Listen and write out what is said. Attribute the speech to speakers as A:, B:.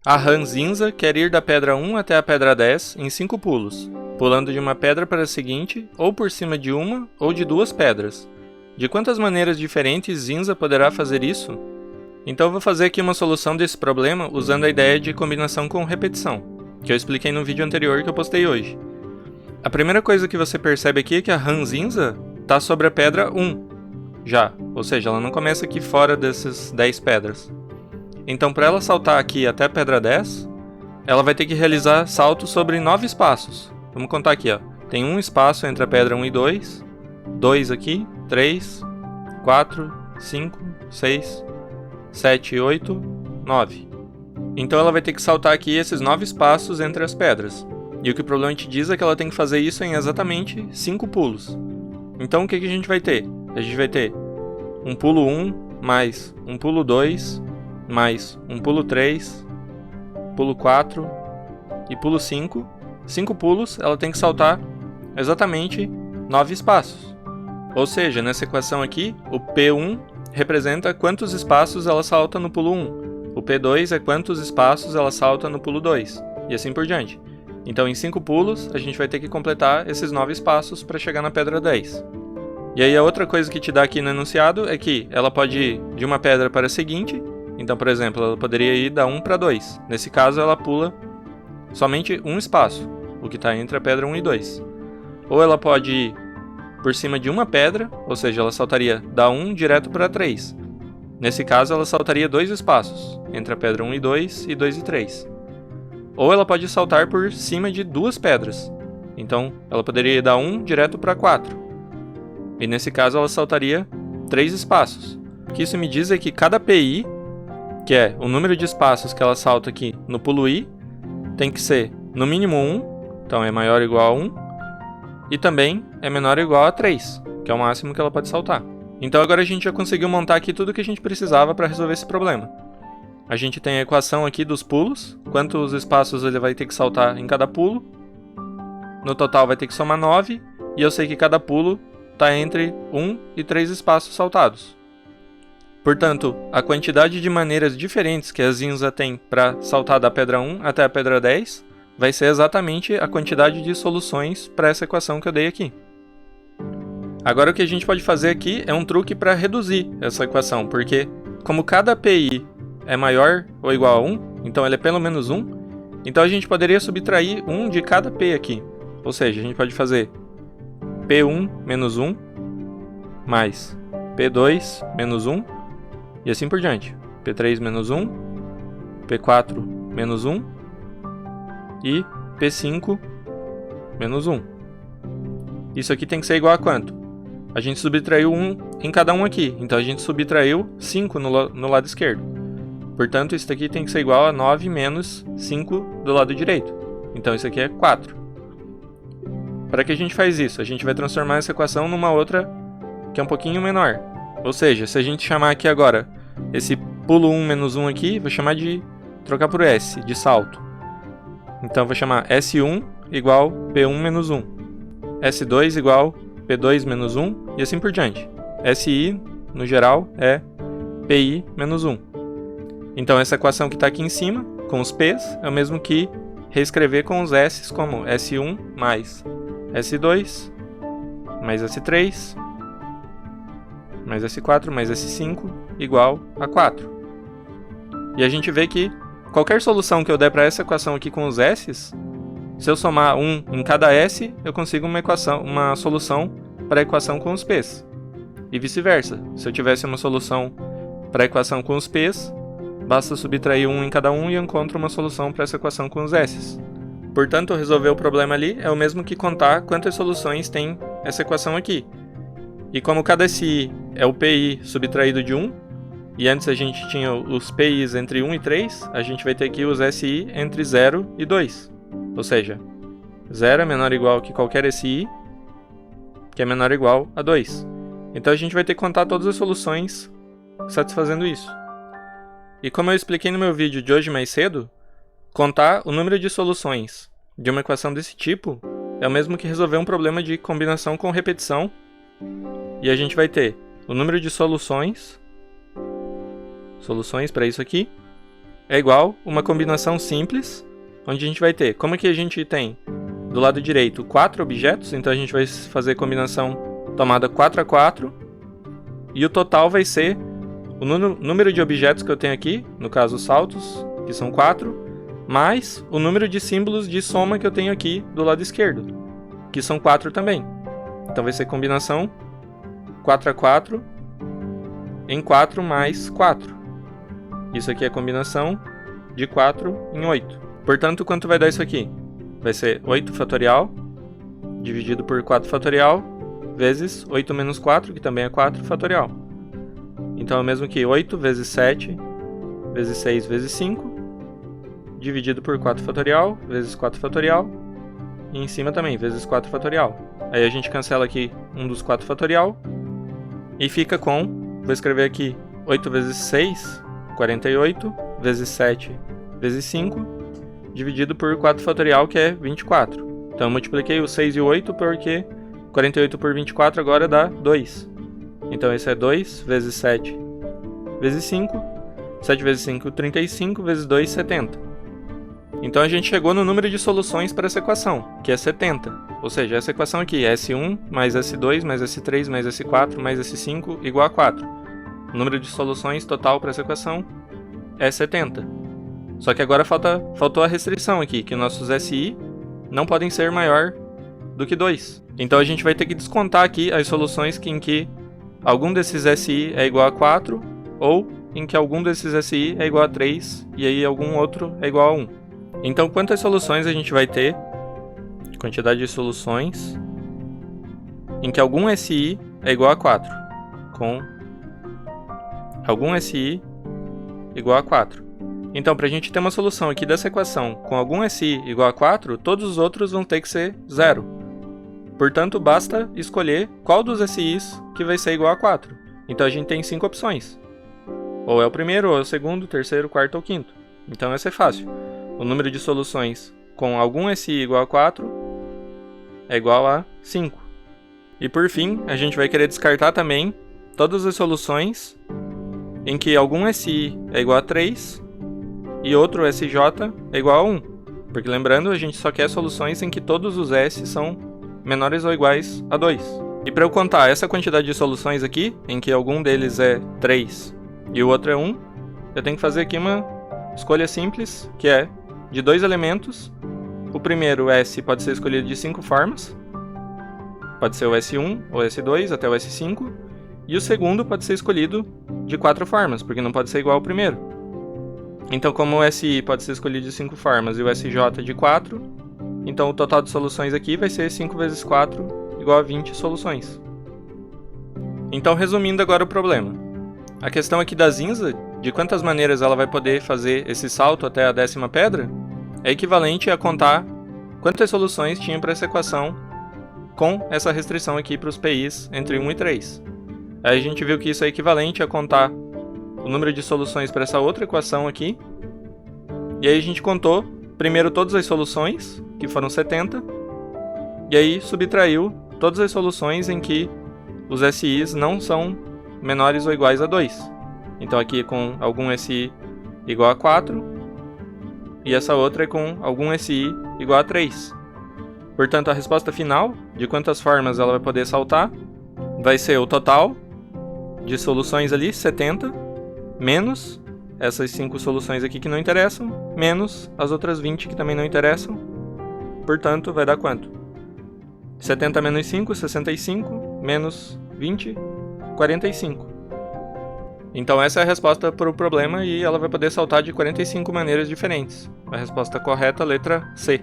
A: A ranzinza quer ir da pedra 1 até a pedra 10 em 5 pulos, pulando de uma pedra para a seguinte, ou por cima de uma ou de duas pedras. De quantas maneiras diferentes Zinza poderá fazer isso? Então eu vou fazer aqui uma solução desse problema usando a ideia de combinação com repetição, que eu expliquei no vídeo anterior que eu postei hoje. A primeira coisa que você percebe aqui é que a ranzinza está sobre a pedra 1, já, ou seja, ela não começa aqui fora dessas 10 pedras. Então para ela saltar aqui até a pedra 10, ela vai ter que realizar saltos sobre 9 espaços. Vamos contar aqui, ó. Tem um espaço entre a pedra 1 e 2, 2 aqui, 3, 4, 5, 6, 7, 8, 9. Então ela vai ter que saltar aqui esses 9 espaços entre as pedras. E o que o problema te diz é que ela tem que fazer isso em exatamente 5 pulos. Então o que a gente vai ter? A gente vai ter um pulo 1, mais um pulo 2, mais um pulo 3, pulo 4 e pulo 5. 5 pulos, ela tem que saltar exatamente 9 espaços. Ou seja, nessa equação aqui, o P1 representa quantos espaços ela salta no pulo 1. O P2 é quantos espaços ela salta no pulo 2. E assim por diante. Então em 5 pulos, a gente vai ter que completar esses 9 espaços para chegar na pedra 10. E aí a outra coisa que te dá aqui no enunciado é que ela pode ir de uma pedra para a seguinte. Então, por exemplo, ela poderia ir da 1 para 2. Nesse caso, ela pula somente um espaço, o que está entre a pedra 1 e 2. Ou ela pode ir por cima de uma pedra, ou seja, ela saltaria da 1 direto para 3. Nesse caso, ela saltaria 2 espaços, entre a pedra 1 e 2 e 2 e 3. Ou ela pode saltar por cima de duas pedras. Então, ela poderia ir da 1 direto para 4. E nesse caso, ela saltaria 3 espaços. O que isso me diz é que cada PI, que é o número de espaços que ela salta aqui no pulo I, tem que ser no mínimo 1, então é maior ou igual a 1, e também é menor ou igual a 3, que é o máximo que ela pode saltar. Então agora a gente já conseguiu montar aqui tudo que a gente precisava para resolver esse problema. A gente tem a equação aqui dos pulos, quantos espaços ele vai ter que saltar em cada pulo. No total vai ter que somar 9, e eu sei que cada pulo está entre 1 e 3 espaços saltados. Portanto, a quantidade de maneiras diferentes que a Zinza tem para saltar da pedra 1 até a pedra 10 vai ser exatamente a quantidade de soluções para essa equação que eu dei aqui. Agora o que a gente pode fazer aqui é um truque para reduzir essa equação, porque como cada PI é maior ou igual a 1, então ele é pelo menos 1, então a gente poderia subtrair 1 de cada P aqui. Ou seja, a gente pode fazer P1 menos 1 mais P2 menos 1 e assim por diante. P3 menos 1, P4 menos 1 e P5 menos 1. Isso aqui tem que ser igual a quanto? A gente subtraiu 1 em cada um aqui, então a gente subtraiu 5 no lado esquerdo. Portanto, isso aqui tem que ser igual a 9 menos 5 do lado direito. Então isso aqui é 4. Para que a gente faz isso? A gente vai transformar essa equação numa outra que é um pouquinho menor. Ou seja, se a gente chamar aqui agora esse pulo 1 menos 1 aqui, vou chamar de trocar por S, de salto. Então vou chamar S1 igual P1 menos 1. S2 igual P2 menos 1 e assim por diante. SI, no geral, é PI menos 1. Então essa equação que está aqui em cima, com os P's, é o mesmo que reescrever com os S's como S1 mais S2 mais S3 mais S4 mais S5 igual a 4. E a gente vê que qualquer solução que eu der para essa equação aqui com os S's, se eu somar 1 em cada S, eu consigo uma solução para a equação com os P's. E vice-versa. Se eu tivesse uma solução para a equação com os P's, basta subtrair 1 em cada um e eu encontro uma solução para essa equação com os S's. Portanto, resolver o problema ali é o mesmo que contar quantas soluções tem essa equação aqui. E como cada SI é o PI subtraído de 1, e antes a gente tinha os PIs entre 1 e 3, a gente vai ter aqui os SI entre 0 e 2. Ou seja, 0 é menor ou igual que qualquer SI, que é menor ou igual a 2. Então a gente vai ter que contar todas as soluções satisfazendo isso. E como eu expliquei no meu vídeo de hoje mais cedo, contar o número de soluções de uma equação desse tipo é o mesmo que resolver um problema de combinação com repetição. E a gente vai ter o número de soluções para isso aqui, é igual uma combinação simples, onde a gente vai ter, como que a gente tem do lado direito 4 objetos, então a gente vai fazer combinação tomada 4 a 4, e o total vai ser o número de objetos que eu tenho aqui, no caso os saltos, que são 4, mais o número de símbolos de soma que eu tenho aqui do lado esquerdo, que são 4 também. Então vai ser combinação 4 a 4 em 4 mais 4. Isso aqui é combinação de 4 em 8. Portanto, quanto vai dar isso aqui? Vai ser 8 fatorial dividido por 4 fatorial vezes 8 menos 4, que também é 4 fatorial. Então é o mesmo que 8 vezes 7 vezes 6 vezes 5 dividido por 4 fatorial vezes 4 fatorial e em cima também vezes 4 fatorial. Aí a gente cancela aqui um dos 4 fatorial e fica com, vou escrever aqui 8 vezes 6, 48 vezes 7 vezes 5 dividido por 4 fatorial, que é 24. Então eu multipliquei o 6 e o 8 porque 48 por 24 agora dá 2. Então esse é 2 vezes 7 vezes 5. 7 vezes 5, 35, vezes 2, 70. Então a gente chegou no número de soluções para essa equação, que é 70. Ou seja, essa equação aqui é S1 mais S2 mais S3 mais S4 mais S5 igual a 4. O número de soluções total para essa equação é 70. Só que agora faltou a restrição aqui, que nossos SI não podem ser maior do que 2. Então a gente vai ter que descontar aqui as soluções em que algum desses SI é igual a 4, ou em que algum desses SI é igual a 3, e aí algum outro é igual a 1. Então quantas soluções a gente vai ter? Quantidade de soluções em que algum SI é igual a 4. Com algum SI igual a 4. Então, para a gente ter uma solução aqui dessa equação com algum SI igual a 4, todos os outros vão ter que ser 0. Portanto, basta escolher qual dos SIs que vai ser igual a 4. Então a gente tem 5 opções. Ou é o primeiro, ou é o segundo, terceiro, quarto ou quinto. Então essa é fácil. O número de soluções com algum SI igual a 4 é igual a 5. E por fim, a gente vai querer descartar também todas as soluções em que algum SI é igual a 3 e outro SJ é igual a 1. Porque lembrando, a gente só quer soluções em que todos os S são menores ou iguais a 2. E para eu contar essa quantidade de soluções aqui, em que algum deles é 3 e o outro é 1, eu tenho que fazer aqui uma escolha simples, que é de 2 elementos. O primeiro S pode ser escolhido de 5 formas. Pode ser o S1 ou S2 até o S5. E o segundo pode ser escolhido de 4 formas, porque não pode ser igual ao primeiro. Então, como o SI pode ser escolhido de 5 formas e o SJ de 4, então o total de soluções aqui vai ser 5 vezes 4 igual a 20 soluções. Então, resumindo agora o problema. A questão aqui da Zinza, de quantas maneiras ela vai poder fazer esse salto até a 10ª pedra, é equivalente a contar quantas soluções tinha para essa equação com essa restrição aqui para os PIs entre 1 e 3. Aí a gente viu que isso é equivalente a contar o número de soluções para essa outra equação aqui. E aí a gente contou primeiro todas as soluções, que foram 70, e aí subtraiu todas as soluções em que os SIs não são menores ou iguais a 2. Então aqui é com algum SI igual a 4, e essa outra é com algum SI igual a 3. Portanto, a resposta final, de quantas formas ela vai poder saltar, vai ser o total de soluções ali, 70, menos essas 5 soluções aqui que não interessam, menos as outras 20 que também não interessam. Portanto, vai dar quanto? 70 menos 5, 65, menos 20, 45. Então essa é a resposta para o problema e ela vai poder saltar de 45 maneiras diferentes. A resposta correta, letra C.